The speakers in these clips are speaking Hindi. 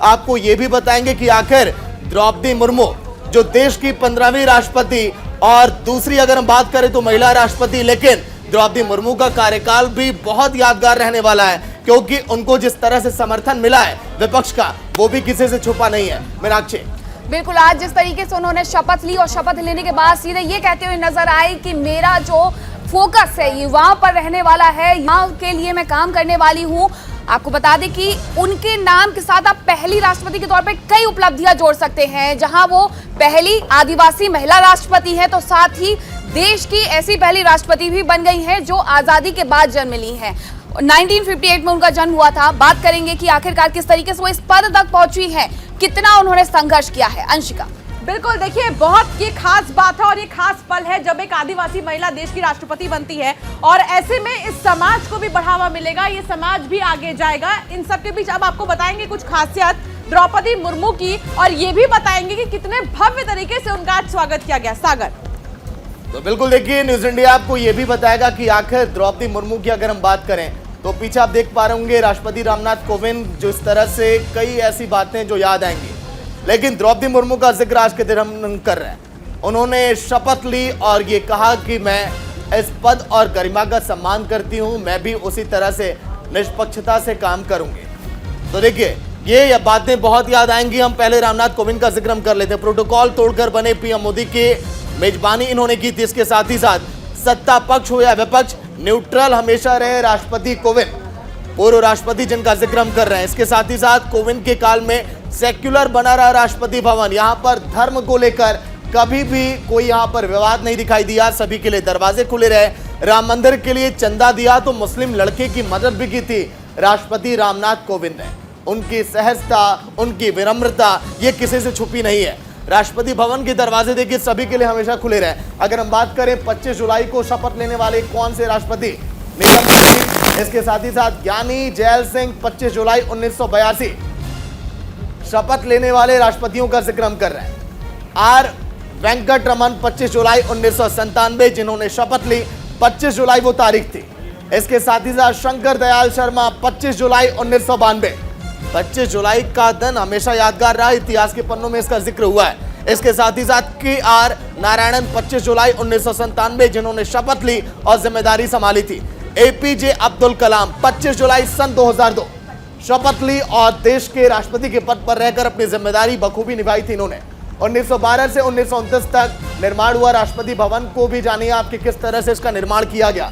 आपको ये भी बताएंगे कि आखिर द्रौपदी मुर्मू जो देश की 15वीं राष्ट्रपति और दूसरी अगर हम बात करें तो महिला राष्ट्रपति, लेकिन द्रौपदी मुर्मू का कार्यकाल भी बहुत यादगार रहने वाला है क्योंकि उनको जिस तरह से समर्थन मिला है विपक्ष का वो भी किसी से छुपा नहीं है। मीनाक्षी, बिल्कुल, आज जिस तरीके से उन्होंने शपथ ली और शपथ लेने के बाद सीधे ये कहते हुए नजर आए कि मेरा जो फोकस है युवाओं पर रहने वाला है, युवाओं के लिए मैं काम करने वाली हूँ। आपको बता दें कि उनके नाम के साथ आप पहली राष्ट्रपति के तौर पे कई उपलब्धियां जोड़ सकते हैं। जहां वो पहली आदिवासी महिला राष्ट्रपति है तो साथ ही देश की ऐसी पहली राष्ट्रपति भी बन गई हैं जो आजादी के बाद जन्म ली हैं। 1958 में उनका जन्म हुआ था। बात करेंगे कि आखिरकार किस तरीके से वो इस पद तक पहुंची है, कितना उन्होंने संघर्ष किया है। अंशिका, बिल्कुल, देखिए बहुत ये खास बात है और ये खास पल है जब एक आदिवासी महिला देश की राष्ट्रपति बनती है और ऐसे में इस समाज को भी बढ़ावा मिलेगा, ये समाज भी आगे जाएगा। इन सब के बीच अब आपको बताएंगे कुछ खासियत द्रौपदी मुर्मू की और ये भी बताएंगे कि कितने भव्य तरीके से उनका आज स्वागत किया गया। सागर, तो बिल्कुल देखिए न्यूज इंडिया आपको यह भी बताएगा कि आखिर द्रौपदी मुर्मू की अगर हम बात करें तो पीछे आप देख पा रहे होंगे राष्ट्रपति रामनाथ कोविंद, जो इस तरह से कई ऐसी बातें जो याद आएंगी, लेकिन द्रौपदी मुर्मू का जिक्र आज के दिन हम कर रहे हैं। उन्होंने शपथ ली और ये कहा कि मैं इस पद और गरिमा का सम्मान करती हूं, मैं भी उसी तरह से निष्पक्षता से काम करूंगी। तो देखिए ये बातें बहुत याद आएंगी। हम पहले रामनाथ कोविंद का जिक्र हम कर लेते हैं। प्रोटोकॉल तोड़कर बने पीएम मोदी की मेजबानी इन्होंने की थी। इसके साथ ही साथ सत्ता पक्ष हो या विपक्ष, न्यूट्रल हमेशा रहे राष्ट्रपति कोविंद, पूर्व राष्ट्रपति जिनका जिक्र हम कर रहे हैं। इसके साथ ही साथ कोविंद के काल में सेक्युलर बना रहा राष्ट्रपति भवन, यहाँ पर धर्म को लेकर कभी भी कोई यहाँ पर विवाद नहीं दिखाई दिया, सभी के लिए दरवाजे खुले रहे। राम मंदिर के लिए चंदा दिया तो मुस्लिम लड़के की मदद भी की थी राष्ट्रपति रामनाथ कोविंद ने। उनकी सहजता, उनकी विनम्रता ये किसी से छुपी नहीं है। राष्ट्रपति भवन के दरवाजे देखिए सभी के लिए हमेशा खुले रहे। अगर हम बात करें 25 जुलाई को शपथ लेने वाले कौन से राष्ट्रपति, निजामुद्दीन, इसके साथ ही साथ ज्ञानी जैल सिंह 25 जुलाई 1982 शपथ लेने वाले राष्ट्रपतियों का जिक्र हम कर रहे हैं। आर वेंकट रमन 25 जुलाई 1997 जिन्होंने शपथ ली, 25 जुलाई वो तारीख थी। इसके साथ ही साथ शंकर दयाल शर्मा 25 जुलाई 1992। 25 जुलाई का दिन हमेशा यादगार रहा, इतिहास के पन्नों में इसका जिक्र हुआ है। इसके साथ ही साथ KR नारायणन 25 जुलाई 1997 जिन्होंने शपथ ली और जिम्मेदारी संभाली थी। APJ अब्दुल कलाम 25 जुलाई सन 2002 शपथ ली और देश के राष्ट्रपति के पद पर रहकर अपनी जिम्मेदारी बखूबी निभाई थी इन्होंने। 1912 से 1929 तक निर्माण हुआ राष्ट्रपति भवन को भी जानिए आपके किस तरह से इसका निर्माण किया गया।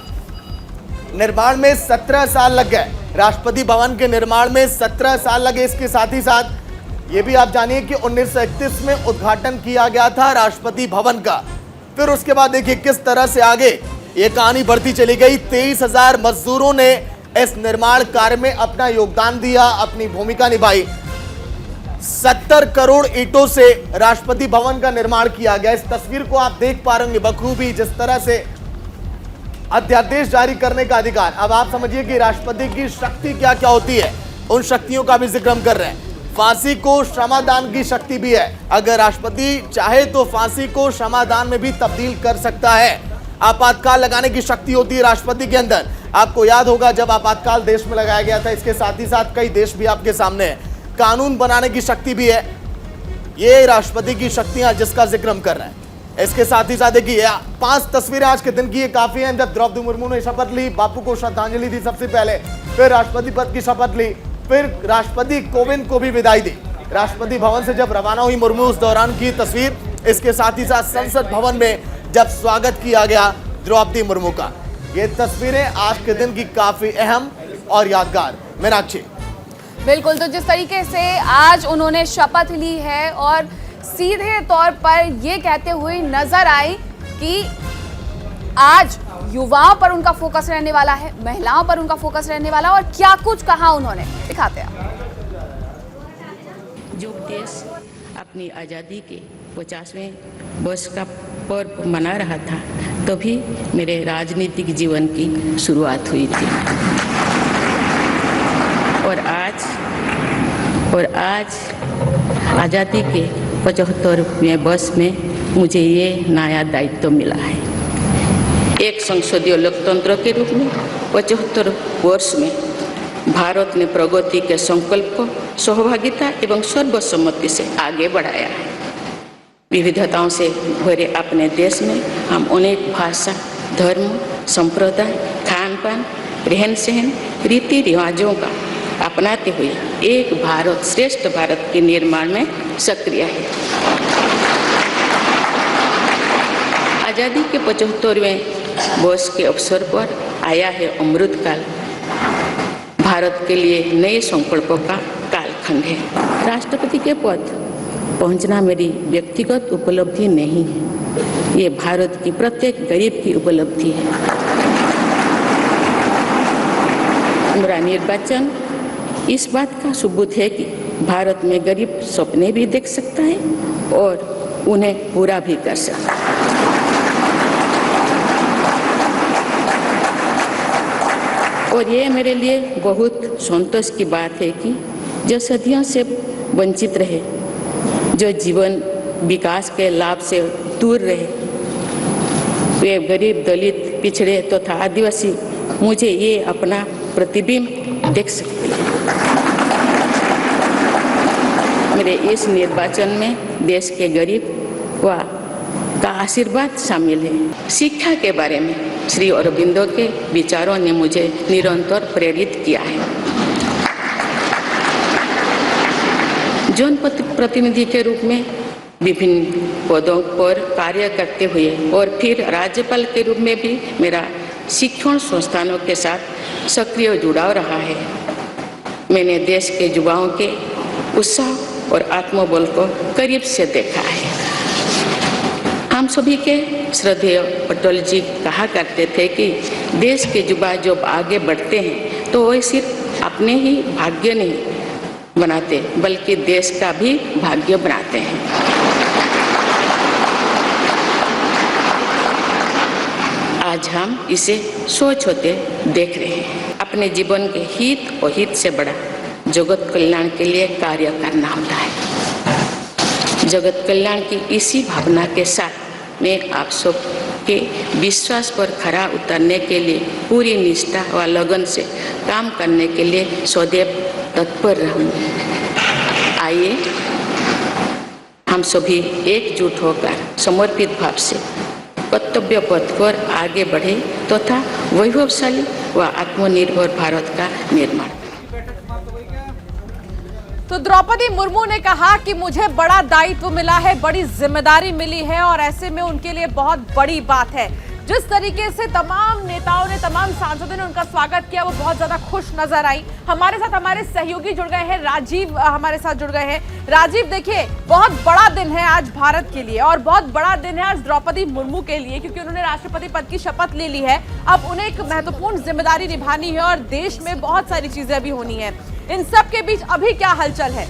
निर्माण में 17 साल लग गए, राष्ट्रपति भवन के निर्माण में 17 साल लगे। इसके साथ ही साथ ये भी आप जानिए कि 1931 में उद्घाटन किया गया था राष्ट्रपति भवन का। फिर उसके बाद देखिए किस तरह से आगे ये कहानी बढ़ती चली गई। 23,000 मजदूरों ने इस निर्माण कार्य में अपना योगदान दिया, अपनी भूमिका निभाई। 70 करोड़ ईंटों से राष्ट्रपति भवन का निर्माण किया गया। इस तस्वीर को आप देख पा रहे होंगे बखूबी, जिस तरह से अध्यादेश जारी करने का अधिकार। अब आप समझिए कि राष्ट्रपति की शक्ति क्या क्या होती है, उन शक्तियों का भी जिक्र हम कर रहे हैं। फांसी को क्षमादान की शक्ति भी है, अगर राष्ट्रपति चाहे तो फांसी को क्षमादान में भी तब्दील कर सकता है। आपातकाल लगाने की शक्ति होती है राष्ट्रपति के अंदर। आपको याद होगा जब आपातकाल देश में लगाया गया था, इसके साथ ही साथ कई देश भी आपके सामने है। कानून बनाने की शक्ति भी है, ये राष्ट्रपति की शक्तियां जिसका जिक्र हम कर रहे हैं। इसके साथ ही साथ देखिए 5 तस्वीरें आज के दिन की ये काफी हैं। जब द्रौपदी मुर्मू ने शपथ ली, बापू को श्रद्धांजलि दी सबसे पहले, फिर राष्ट्रपति पद की शपथ ली, फिर राष्ट्रपति कोविंद को भी विदाई दी। राष्ट्रपति भवन से जब रवाना हुई मुर्मू उस दौरान की तस्वीर। इसके साथ ही साथ संसद भवन में जब स्वागत किया गया द्रौपदी मुर्मू का, ये तस्वीरें आज के दिन की काफी अहम और यादगार। मीनाक्षी, बिल्कुल, तो जिस तरीके से आज उन्होंने शपथ ली है और सीधे तौर पर ये कहते हुए नजर आए कि आज युवाओं पर उनका फोकस रहने वाला है, महिलाओं पर उनका फोकस रहने वाला, और क्या कुछ कहा उन्होंने, दिखाते हैं। जो देश अपनी आज़ादी के 50वें वर्ष का पर्व मना रहा था, तभी मेरे राजनीतिक जीवन की शुरुआत हुई थी। और आज आज़ादी के 75वें वर्ष में मुझे ये नया दायित्व मिला है। एक संसदीय लोकतंत्र के रूप में 75 वर्ष में भारत ने प्रगति के संकल्प को सहभागिता एवं सर्वसम्मति से आगे बढ़ाया है। विविधताओं से भरे अपने देश में हम अनेक भाषा, धर्म, संप्रदाय, खान पान, रहन सहन, रीति रिवाजों का अपनाते हुए एक भारत श्रेष्ठ भारत के निर्माण में सक्रिय है। आज़ादी के 75वें वर्ष के अवसर पर आया है अमृतकाल। भारत के लिए नए संकल्पों का कालखंड है। राष्ट्रपति के पद पहुंचना मेरी व्यक्तिगत उपलब्धि नहीं है, ये भारत की प्रत्येक गरीब की उपलब्धि है। मेरा निर्वाचन इस बात का सबूत है कि भारत में गरीब सपने भी देख सकता है और उन्हें पूरा भी कर सकता है। और ये मेरे लिए बहुत संतोष की बात है कि जो सदियों से वंचित रहे, जो जीवन विकास के लाभ से दूर रहे, वे गरीब, दलित, पिछड़े तथा आदिवासी मुझे ये अपना प्रतिबिंब देख सकते हैं। मेरे इस निर्वाचन में देश के गरीब व का आशीर्वाद शामिल है। शिक्षा के बारे में श्री अरबिंदो के विचारों ने मुझे निरंतर प्रेरित किया है। जन प्रतिनिधि के रूप में विभिन्न पदों पर कार्य करते हुए और फिर राज्यपाल के रूप में भी मेरा शिक्षण संस्थानों के साथ सक्रिय जुड़ाव रहा है। मैंने देश के युवाओं के उत्साह और आत्मबल को करीब से देखा है। हम सभी के श्रद्धेय अटल जी कहा करते थे कि देश के युवा जब आगे बढ़ते हैं तो वे सिर्फ अपने ही भाग्य नहीं बनाते बल्कि देश का भी भाग्य बनाते हैं। आज हम इसे सोच होते देख रहे हैं। अपने जीवन के हित और हित से बड़ा जगत कल्याण के लिए कार्य करना होता है। जगत कल्याण की इसी भावना के साथ मैं आप सब के विश्वास पर खरा उतरने के लिए पूरी निष्ठा व लगन से काम करने के लिए सदैव तत्पर रहूँगी। आइए हम सभी एकजुट होकर समर्पित भाव से कर्तव्य पथ पर आगे बढ़े तथा वैभवशाली व आत्मनिर्भर भारत का निर्माण। तो द्रौपदी मुर्मू ने कहा कि मुझे बड़ा दायित्व मिला है, बड़ी जिम्मेदारी मिली है और ऐसे में उनके लिए बहुत बड़ी बात है। जिस तरीके से तमाम नेताओं ने, तमाम सांसदों ने उनका स्वागत किया, वो बहुत ज्यादा खुश नजर आई। हमारे साथ हमारे सहयोगी जुड़ गए हैं, राजीव हमारे साथ जुड़ गए हैं। राजीव, देखिए बहुत बड़ा दिन है आज भारत के लिए और बहुत बड़ा दिन है आज द्रौपदी मुर्मू के लिए, क्योंकि उन्होंने राष्ट्रपति पद की शपथ ले ली है। अब उन्हें एक महत्वपूर्ण जिम्मेदारी निभानी है और देश में बहुत सारी चीजें अभी होनी है। इन सब के बीच अभी क्या हलचल है?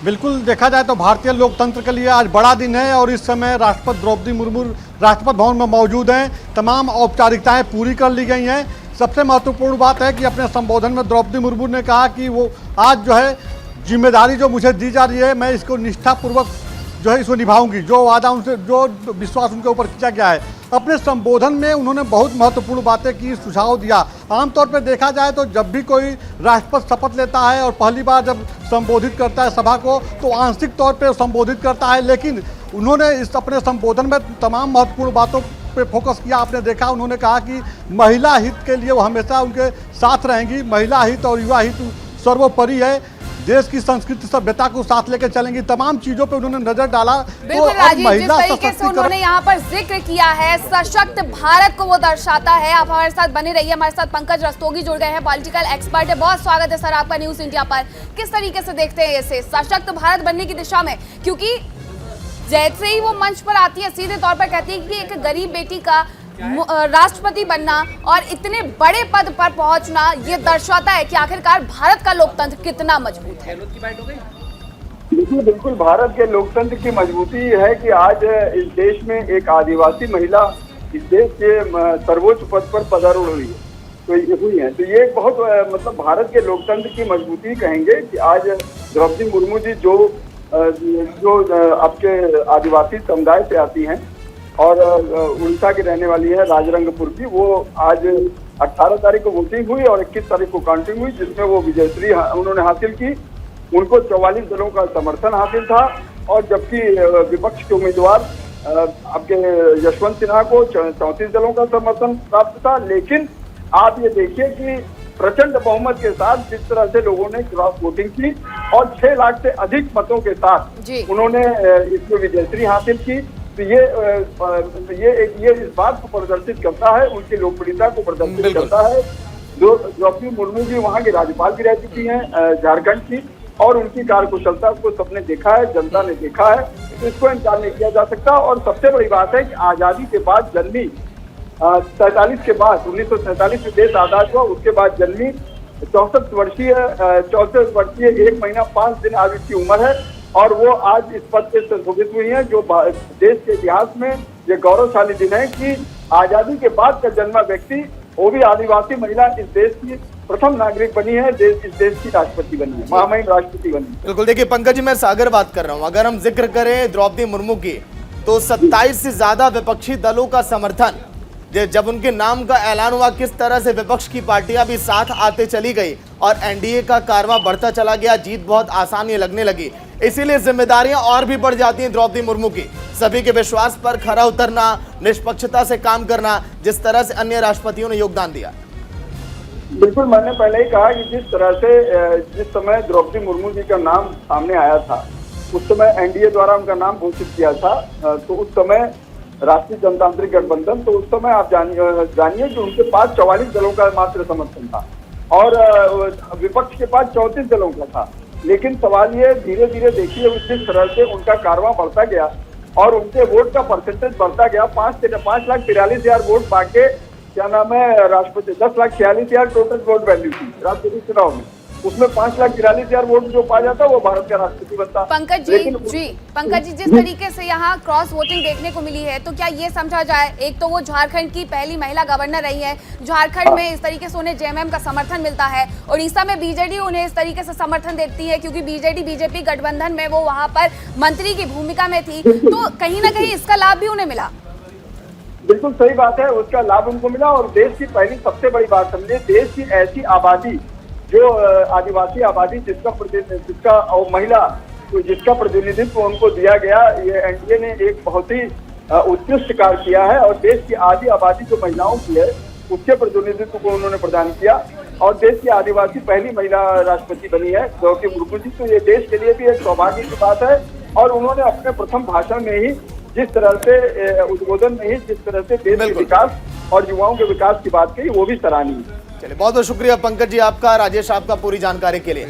बिल्कुल देखा जाए तो भारतीय लोकतंत्र के लिए आज बड़ा दिन है और इस समय राष्ट्रपति द्रौपदी मुर्मू राष्ट्रपति भवन में मौजूद हैं। तमाम औपचारिकताएं पूरी कर ली गई हैं। सबसे महत्वपूर्ण बात है कि अपने संबोधन में द्रौपदी मुर्मू ने कहा कि वो आज जो है जिम्मेदारी जो मुझे दी जा रही है, मैं इसको निष्ठापूर्वक जो है इसको निभाऊंगी। जो वादा उनसे, जो विश्वास उनके ऊपर किया गया है। अपने संबोधन में उन्होंने बहुत महत्वपूर्ण बातें की, सुझाव दिया। आमतौर पर देखा जाए तो जब भी कोई राष्ट्रपति शपथ लेता है और पहली बार जब संबोधित करता है सभा को तो आंशिक तौर पर संबोधित करता है, लेकिन उन्होंने इस अपने संबोधन में तमाम महत्वपूर्ण बातों पे फोकस किया। आपने देखा उन्होंने कहा कि महिला हित के लिए वो हमेशा उनके साथ रहेंगी। महिला हित और युवा हित सर्वोपरि है। देश की संस्कृति सभ्यता को साथ लेकर चलेंगी। तमाम चीजों पे उन्होंने नजर डाला। बिल्कुल राजीव, जिस तरीके से उन्होंने यहाँ पर जिक्र किया है सशक्त भारत को वो दर्शाता है। आप हमारे साथ बने रहिए। हमारे साथ पंकज रस्तोगी जुड़ गए हैं, पॉलिटिकल एक्सपर्ट है। बहुत स्वागत है सर आपका न्यूज इंडिया पर। किस तरीके से देखते हैं इसे सशक्त भारत बनने की दिशा में? क्योंकि जैसे ही वो मंच पर आती है सीधे तौर पर कहती है कि एक गरीब बेटी का राष्ट्रपति बनना और इतने बड़े पद पर पहुंचना ये दर्शाता है कि आखिरकार भारत का लोकतंत्र कितना मजबूत है। देखिए, बिल्कुल भारत के लोकतंत्र की मजबूती है कि आज इस देश में एक आदिवासी महिला इस देश के सर्वोच्च पद पर पदारूढ़ हुई है। तो ये बहुत मतलब भारत के लोकतंत्र की मजबूती कहेंगे कि आज द्रौपदी मुर्मू जी जो आपके आदिवासी समुदाय से आती हैं और उड़ीसा की रहने वाली है, राजरंगपुर की। वो आज 18 तारीख को वोटिंग हुई और 21 तारीख को काउंटिंग हुई, जिसमें वो विजयश्री उन्होंने हासिल की। उनको 44 दलों का समर्थन हासिल था और जबकि विपक्ष के उम्मीदवार आपके यशवंत सिन्हा को 34 दलों का समर्थन प्राप्त था। लेकिन आप ये देखिए कि प्रचंड बहुमत के साथ जिस तरह से लोगों ने क्रॉस वोटिंग की और 6 लाख से अधिक मतों के साथ उन्होंने इसमें विजयश्री हासिल की, तो ये इस बात को प्रदर्शित करता है, उनकी लोकप्रियता को प्रदर्शित करता है। जो द्रौपदी मुर्मू जी वहाँ की राज्यपाल भी रह चुकी हैं झारखंड की, और उनकी कार्यकुशलता को सबने देखा है, जनता ने देखा है, तो इसको इनकार नहीं किया जा सकता। और सबसे बड़ी बात है कि आजादी के बाद जन्मी 47 के बाद 1947 में देश आजाद हुआ, उसके बाद जन्मी 64 वर्षीय 1 महीना 5 दिन आज की उम्र है और वो आज इस पद पे संशोधित हुई है, जो देश के इतिहास में ये गौरवशाली दिन है कि आजादी के बाद का जन्मा व्यक्ति, वो भी आदिवासी महिला, इस देश की प्रथम नागरिक बनी है, इस देश की राष्ट्रपति बनी है, महामहिम राष्ट्रपति बनी है। बिल्कुल, देखिए पंकज जी, मैं सागर बात कर रहा हूं। अगर हम जिक्र करें द्रौपदी मुर्मू की, तो 27 से ज्यादा विपक्षी दलों का समर्थन, जब उनके नाम का ऐलान हुआ, किस तरह से विपक्ष की पार्टियां भी साथ आते चली गई और एनडीए का कारवां बढ़ता चला गया, जीत बहुत आसान ये लगने लगी। इसीलिए जिम्मेदारियां और भी बढ़ जाती हैं द्रौपदी मुर्मू की, सभी के विश्वास पर खरा उतरना, निष्पक्षता से काम करना, जिस तरह से अन्य राष्ट्रपतियों ने योगदान दिया। बिल्कुल, मैंने पहले ही कहा कि जिस समय द्रौपदी मुर्मू जी का नाम सामने आया था, उस समय एनडीए द्वारा उनका नाम घोषित किया था, तो उस समय राष्ट्रीय जनतांत्रिक गठबंधन, तो उस समय आप जानिए कि उनके पास 44 दलों का मात्र समर्थन था और विपक्ष के पास 34 दलों का था। लेकिन सवाल ये, धीरे धीरे देखिए जिस तरह से उनका कारवां बढ़ता गया और उनके वोट का परसेंटेज बढ़ता गया, 5,43,000 वोट पाके, क्या नाम है, राष्ट्रपति 10,46,000 टोटल वोट वैल्यू थी राष्ट्रपति चुनाव में, उसमें 5,43,000 वोट जो पा जाता वो भारत का राष्ट्रपति बनता। पंकज जी, जिस तरीके से यहाँ क्रॉस वोटिंग देखने को मिली है, तो क्या ये समझा जाए, एक तो वो झारखंड की पहली महिला गवर्नर रही है, झारखंड में इस तरीके से उन्हें जेएमएम का समर्थन मिलता है, उड़ीसा में बीजेडी उन्हें इस तरीके से समर्थन देती है क्योंकि बीजेडी बीजेपी गठबंधन में वो वहाँ पर मंत्री की भूमिका में थी, तो कहीं ना कहीं इसका लाभ भी उन्हें मिला। बिल्कुल सही बात है, उसका लाभ उनको मिला। और देश की पहली सबसे बड़ी बात समझे, देश की ऐसी आबादी जो आदिवासी आबादी जिसका और महिला जिसका प्रतिनिधित्व उनको दिया गया, ये एनडीए ने एक बहुत ही उत्कृष्ट कार्य किया है और देश की आधी आबादी जो महिलाओं की है उसके प्रतिनिधित्व को उन्होंने प्रदान किया और देश की आदिवासी पहली महिला राष्ट्रपति बनी है द्रौपदी मुर्मू जी। तो ये देश के लिए भी एक सौभाग्य की बात है और उन्होंने अपने प्रथम भाषण में ही जिस तरह से उद्बोधन में ही जिस तरह से देश के विकास और युवाओं के विकास की बात कही, वो भी सराहनीय है। चलिए, बहुत बहुत शुक्रिया पंकज जी आपका, राजेश आपका पूरी जानकारी के लिए।